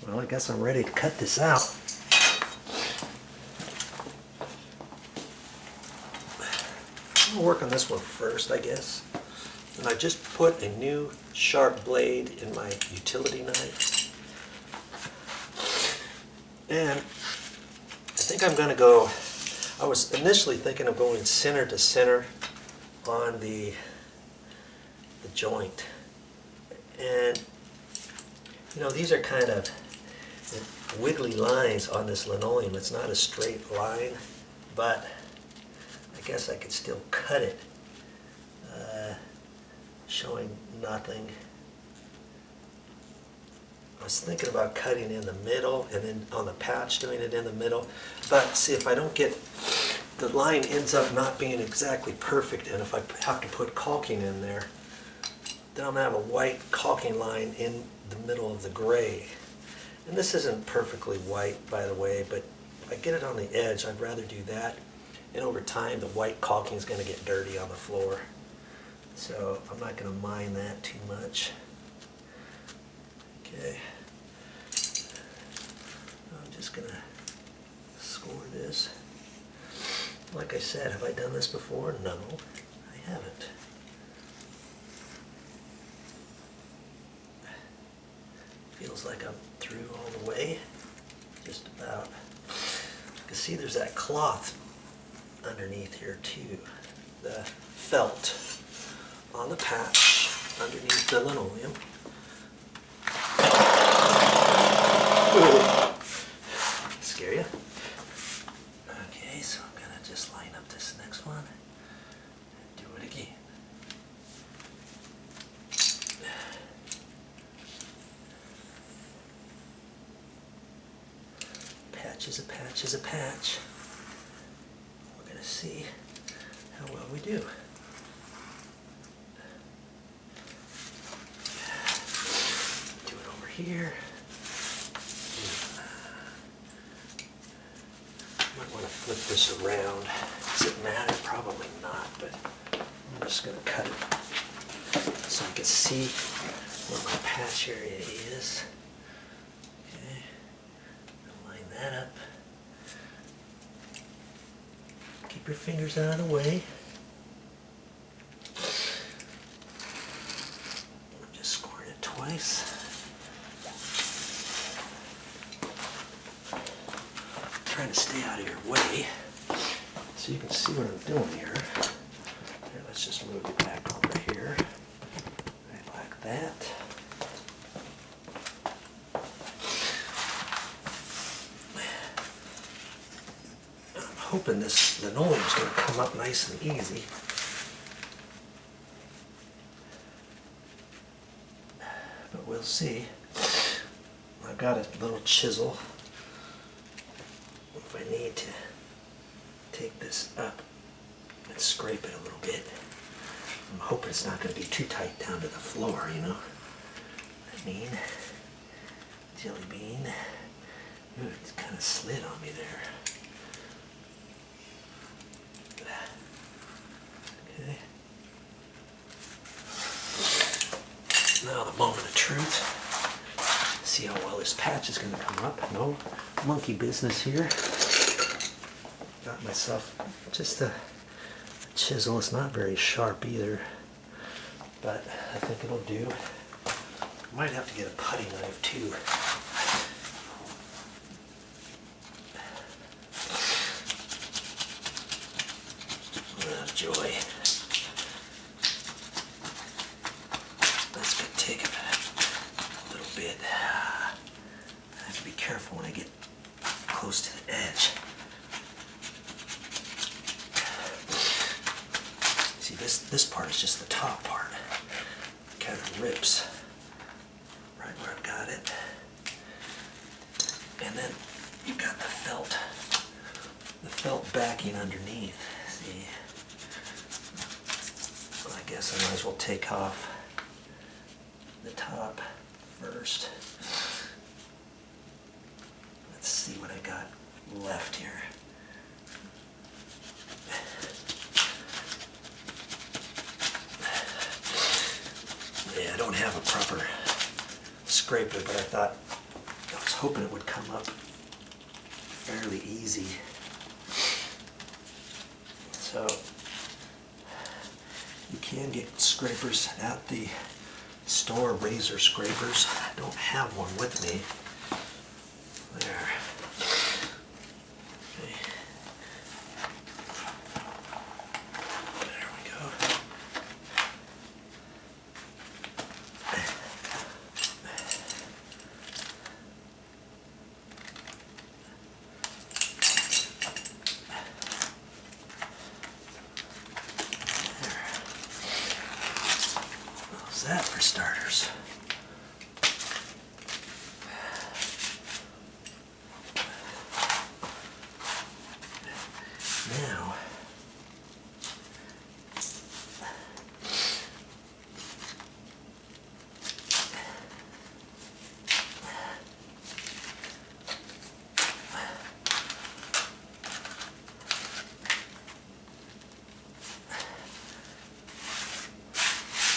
Well, I guess I'm ready to cut this out. I'll work on this one first, I guess. And I just put a new sharp blade in my utility knife. And I think I'm going to go, I was initially thinking of going center to center on the joint. And, you know, these are kind of wiggly lines on this linoleum. It's not a straight line, but I guess I could still cut it, showing nothing. I was thinking about cutting in the middle and then on the patch doing it in the middle, but see, if I don't get, the line ends up not being exactly perfect, and if I have to put caulking in there, then I'm going to have a white caulking line in the middle of the gray. And this isn't perfectly white, by the way, but if I get it on the edge, I'd rather do that. And over time, the white caulking is going to get dirty on the floor. So I'm not going to mind that too much. Okay. I'm just going to score this. Like I said, have I done this before? No, I haven't. Feels like I'm through all the way, just about. You can see there's that cloth underneath here too, the felt on the patch underneath the linoleum. Scare you? Okay, so I'm gonna just line up this next one and do it again. Patch is a patch is a patch. We're going to see how well we do. Do it over here. Might want to flip this around. Does it matter? Probably not, but I'm just going to cut it so I can see where my patch area is. Okay. Line that up. Keep your fingers out of the way. I'm just scoring it twice. Trying to stay out of your way so you can see what I'm doing here. Here, let's just move it back over here. Right like that. Hoping this linoleum is going to come up nice and easy. But we'll see. I've got a little chisel. If I need to take this up and scrape it a little bit. I'm hoping it's not going to be too tight down to the floor, you know. I mean, jelly bean. Ooh, it's kind of slid on me there. Okay. Now the moment of truth. See how well this patch is going to come up. No monkey business here. Got myself just a chisel. It's not very sharp either, but I think it'll do. Might have to get a putty knife too. Oh, joy. That's going to take a little bit. I have to be careful when I get close to the edge. See, this part is just the top part. It kind of rips right where I've got it. And then you've got the felt backing underneath. See? Well, I guess I might as well take off the top first. Let's see what I got left here. Yeah, I don't have a proper scraper, but I thought I was hoping it would come up fairly easy. So you can get scrapers at the store, razor scrapers. I don't have one with me. There. Okay. There we go. How's that for starters? Now,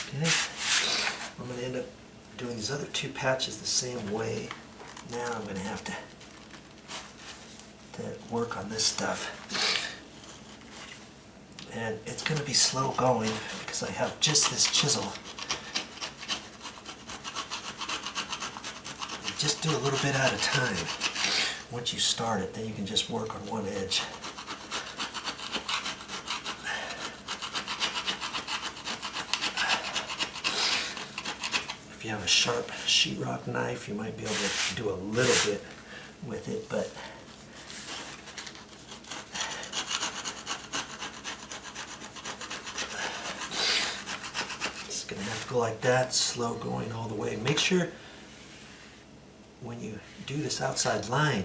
okay, I'm going to end up doing these other two patches the same way. Now I'm going to have to work on this stuff. And it's going to be slow going because I have just this chisel. You just do a little bit at a time. Once you start it, then you can just work on one edge. If you have a sharp sheetrock knife, you might be able to do a little bit with it, but it's going to have to go like that, slow going all the way. Make sure when you do this outside line,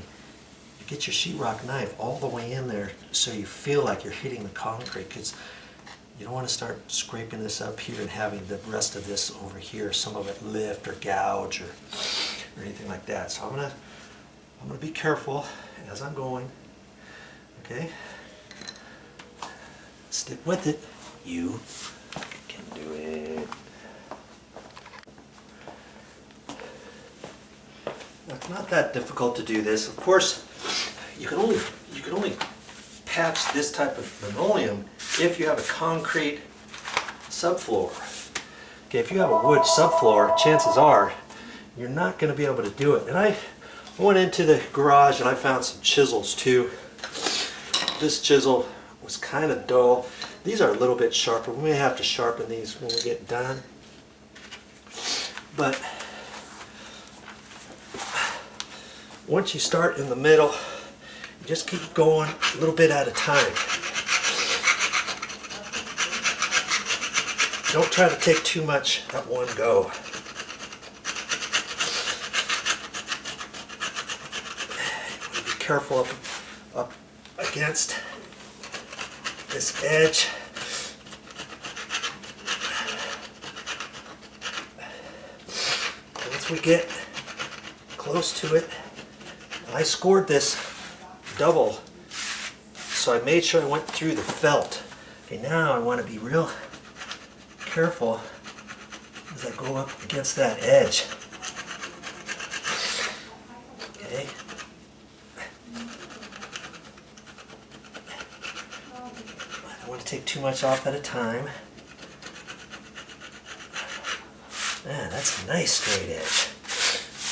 you get your sheetrock knife all the way in there so you feel like you're hitting the concrete, because you don't want to start scraping this up here and having the rest of this over here, some of it lift or gouge or anything like that. So I'm gonna be careful as I'm going. Okay? Stick with it. You can do it. Now, it's not that difficult to do this. Of course, you can only patch this type of linoleum if you have a concrete subfloor. Okay, if you have a wood subfloor, chances are you're not going to be able to do it. And I went into the garage and I found some chisels too. This chisel was kind of dull. These are a little bit sharper. We may have to sharpen these when we get done. But once you start in the middle, you just keep going a little bit at a time. Don't try to take too much at one go. Be careful up against this edge. Once we get close to it, I scored this double, so I made sure I went through the felt. Okay, now I want to be real careful as I go up against that edge. Okay. I don't want to take too much off at a time. Man, that's a nice straight edge.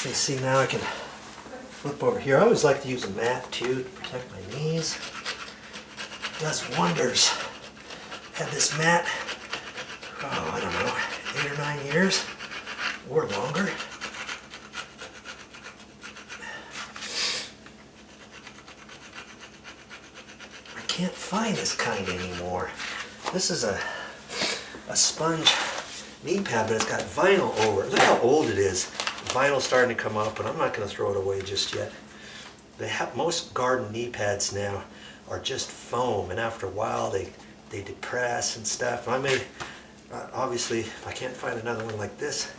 Okay, see, now I can flip over here. I always like to use a mat too to protect my knees. It does wonders. Had this mat, oh, I don't know, 8 or 9 years or longer. I can't find this kind anymore. This is a sponge knee pad, but it's got vinyl over it. Look how old it is. The vinyl's starting to come up, but I'm not going to throw it away just yet. Most garden knee pads now are just foam, and after a while they depress and stuff. I may, obviously, if I can't find another one like this,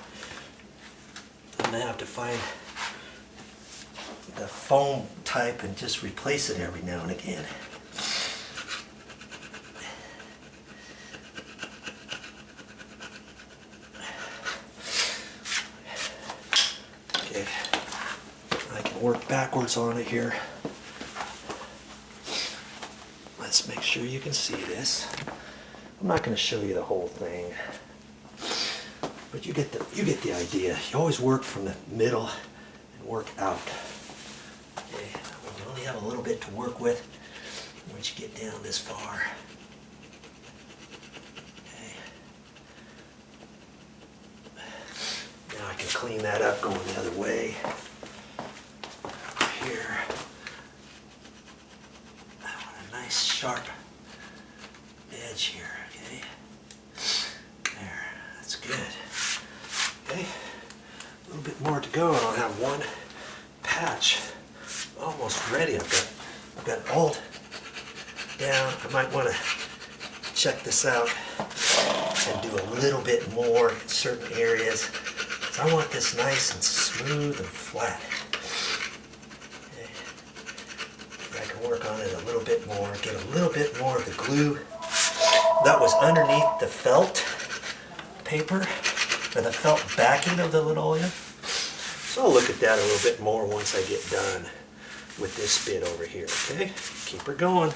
I'm going to have to find the foam type and just replace it every now and again. Okay, I can work backwards on it here. Let's make sure you can see this. I'm not going to show you the whole thing, but you get the idea. You always work from the middle and work out. Okay, when you only have a little bit to work with, once you get down this far. Okay. Now I can clean that up going the other way. Here. I want a nice sharp edge here, okay? There, that's good. Okay, a little bit more to go and I'll have one patch almost ready. I've got alt down. I might want to check this out and do a little bit more in certain areas. So I want this nice and smooth and flat. Okay. I can work on it a little bit more, get a little bit more of the glue that was underneath the felt paper, or the felt backing of the linoleum. So I'll look at that a little bit more once I get done with this bit over here, okay? Keep her going.